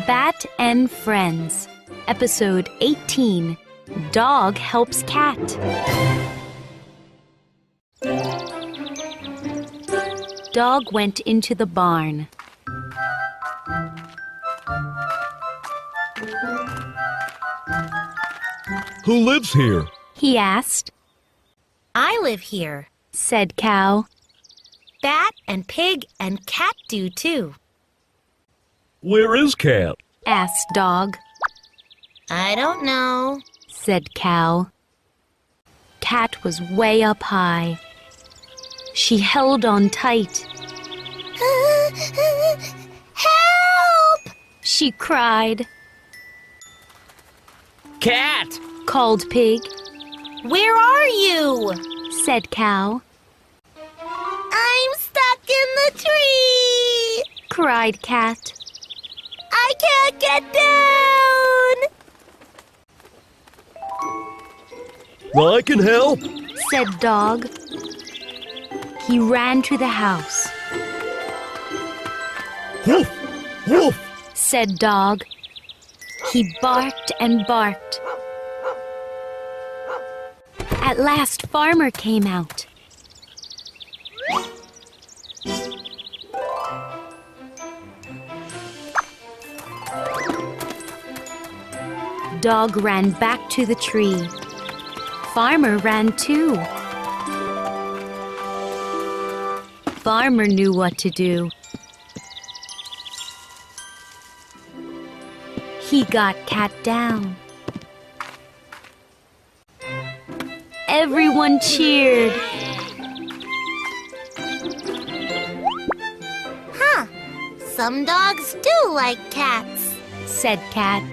Bat and Friends, Episode 18, Dog Helps Cat. Dog went into the barn. Who lives here? He asked. I live here, Said Cow. Bat and pig and cat do too. Where is Cat? Asked Dog. I don't know, Said Cow. Cat was way up high. She held on tight. Help! She cried. Cat! Called Pig. Where are you? Said Cow. I'm stuck in the tree! Cried Cat. I can't get down! I can help. Said Dog. He ran to the house. Woof! Woof! Said Dog. He barked and barked. At last, Farmer came out. Dog ran back to the tree. Farmer ran too. Farmer knew what to do. He got Cat down. Everyone cheered. Huh, some dogs do like cats. Said Cat.